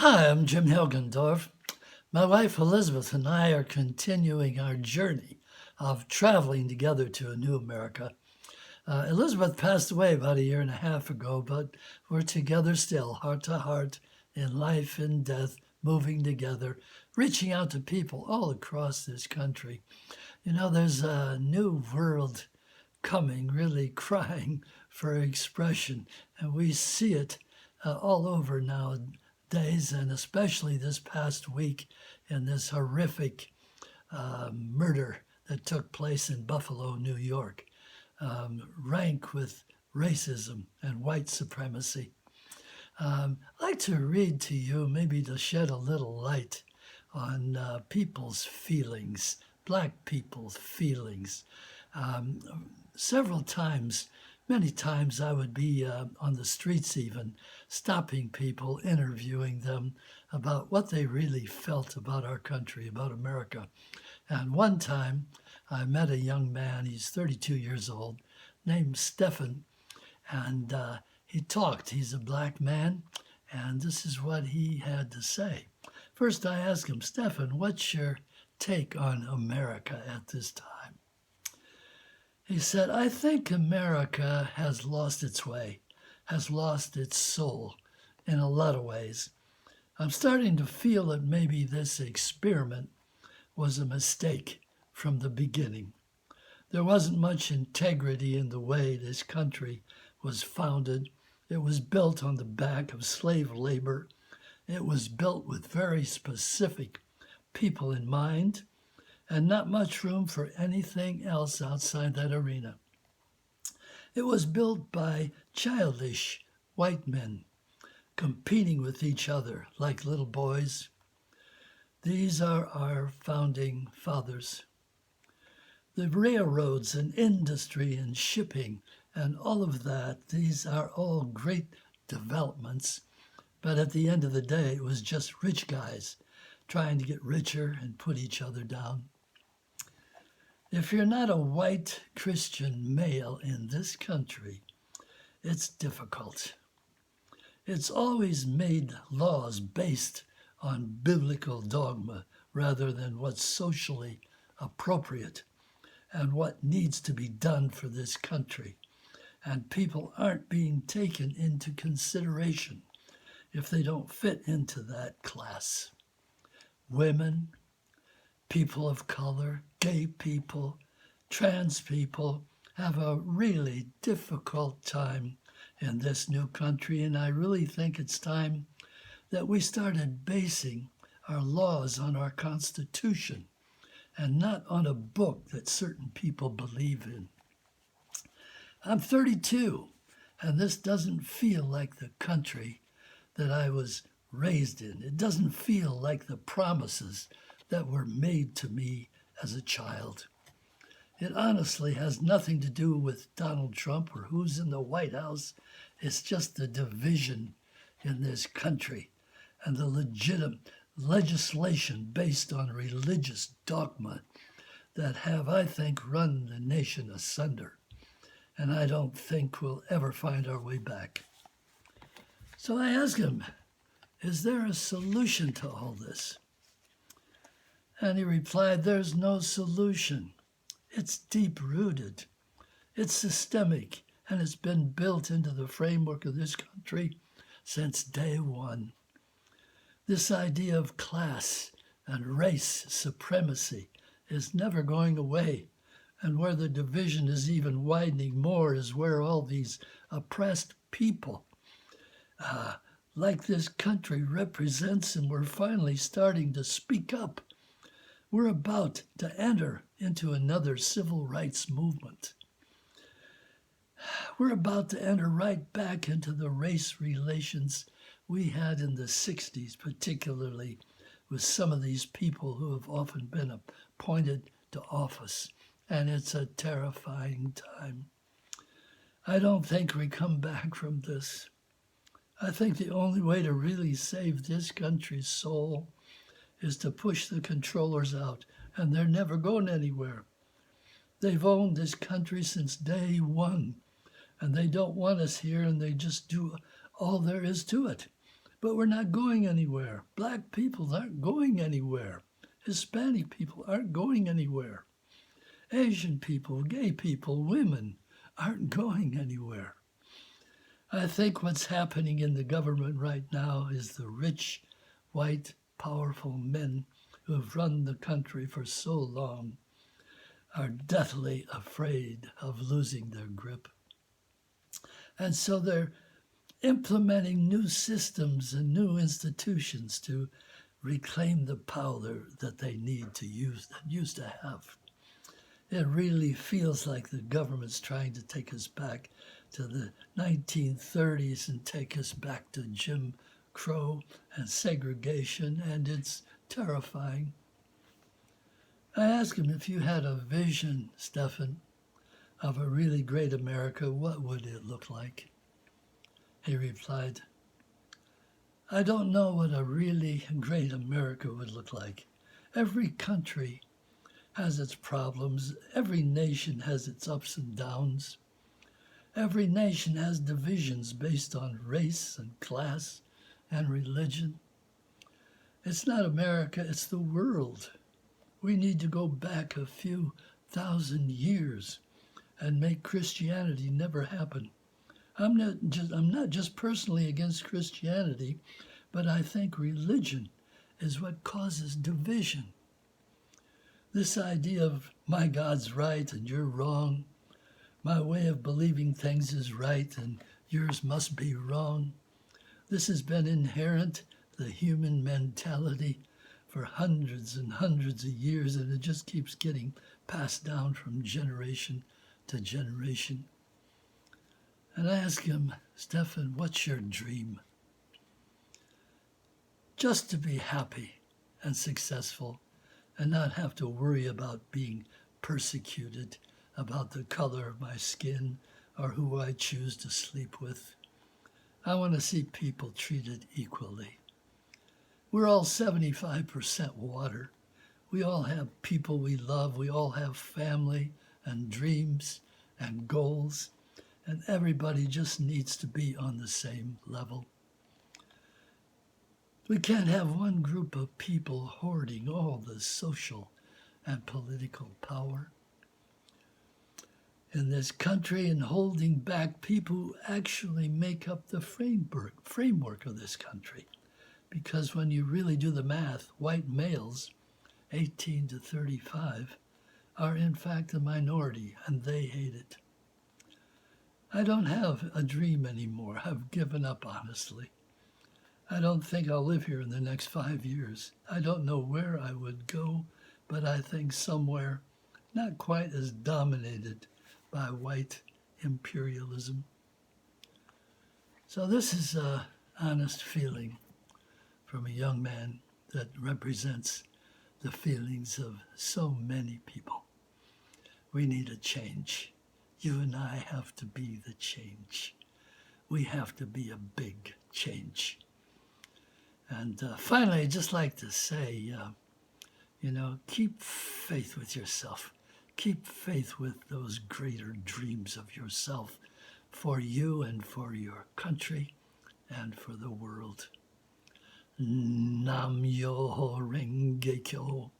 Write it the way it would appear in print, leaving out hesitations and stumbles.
Hi, I'm Jim Hilgendorf. My wife Elizabeth and I are continuing our journey of traveling together to a new America. Elizabeth passed away about a year and a half ago, but we're together still, heart to heart, in life and death, moving together, reaching out to people all across this country. You know, there's a new world coming, really crying for expression, and we see it all over nowadays, and especially this past week in this horrific murder that took place in Buffalo, New York, rank with racism and white supremacy. I'd like to read to you, maybe to shed a little light on people's feelings, black people's feelings. Um, Several times, many times, I would be on the streets, even stopping people, interviewing them about what they really felt about our country, about America. And one time, I met a young man, he's 32 years old, named Stephen, and he talked. He's a black man, and this is what he had to say. First, I asked him, Stephen, what's your take on America at this time? He said, I think America has lost its way, has lost its soul in a lot of ways. I'm starting to feel that maybe this experiment was a mistake from the beginning. There wasn't much integrity in the way this country was founded. It was built on the back of slave labor. It was built with very specific people in mind and not much room for anything else outside that arena. It was built by childish white men competing with each other like little boys. These are our founding fathers. The railroads and industry and shipping and all of that, these are all great developments. But at the end of the day, it was just rich guys trying to get richer and put each other down. If you're not a white Christian male in this country, it's difficult. It's always made laws based on biblical dogma rather than what's socially appropriate and what needs to be done for this country. And people aren't being taken into consideration if they don't fit into that class. Women, people of color, gay people, trans people have a really difficult time in this new country. And I really think it's time that we started basing our laws on our Constitution and not on a book that certain people believe in. I'm 32, and this doesn't feel like the country that I was raised in. It doesn't feel like the promises that were made to me as a child. It honestly has nothing to do with Donald Trump or who's in the White House. It's just the division in this country and the legitimate legislation based on religious dogma that have, I think, run the nation asunder. And I don't think we'll ever find our way back. So I asked him, is there a solution to all this? And he replied, there's no solution. It's deep-rooted. It's systemic, and it's been built into the framework of this country since day one. This idea of class and race supremacy is never going away. And where the division is even widening more is where all these oppressed people, like this country represents, and we're finally starting to speak up. We're about to enter into another civil rights movement. We're about to enter right back into the race relations we had in the 60s, particularly with some of these people who have often been appointed to office. And it's a terrifying time. I don't think we come back from this. I think the only way to really save this country's soul is to push the controllers out, and they're never going anywhere. They've owned this country since day one, and they don't want us here, and they just do all there is to it. But we're not going anywhere. Black people aren't going anywhere. Hispanic people aren't going anywhere. Asian people, gay people, women aren't going anywhere. I think what's happening in the government right now is the rich, white, powerful men who have run the country for so long are deathly afraid of losing their grip. And so they're implementing new systems and new institutions to reclaim the power that they need to use, that used to have. It really feels like the government's trying to take us back to the 1930s and take us back to Jim Crow and segregation, and it's terrifying. I asked him, if you had a vision, Stephan, of a really great America, what would it look like? He replied, I don't know what a really great America would look like. Every country has its problems. Every nation has its ups and downs. Every nation has divisions based on race and class and religion. It's not America, it's the world. We need to go back a few thousand years and make Christianity never happen. I'm not just personally against Christianity, but I think religion is what causes division. This idea of my God's right and you're wrong, my way of believing things is right and yours must be wrong. This has been inherent, the human mentality, for hundreds and hundreds of years, and it just keeps getting passed down from generation to generation. And I asked him, Stephan, what's your dream? Just to be happy and successful and not have to worry about being persecuted, about the color of my skin or who I choose to sleep with. I want to see people treated equally. We're all 75% water. We all have people we love. We all have family and dreams and goals. And everybody just needs to be on the same level. We can't have one group of people hoarding all the social and political power in this country and holding back people who actually make up the framework of this country. Because when you really do the math, white males, 18 to 35, are in fact a minority, and they hate it. I don't have a dream anymore. I've given up, honestly. I don't think I'll live here in the next 5 years. I don't know where I would go, but I think somewhere not quite as dominated by white imperialism. So this is an honest feeling from a young man that represents the feelings of so many people. We need a change. You and I have to be the change. We have to be a big change. And finally, I'd just like to say, keep faith with yourself. Keep faith with those greater dreams of yourself for you and for your country and for the world. Nam Myoho Renge Kyo.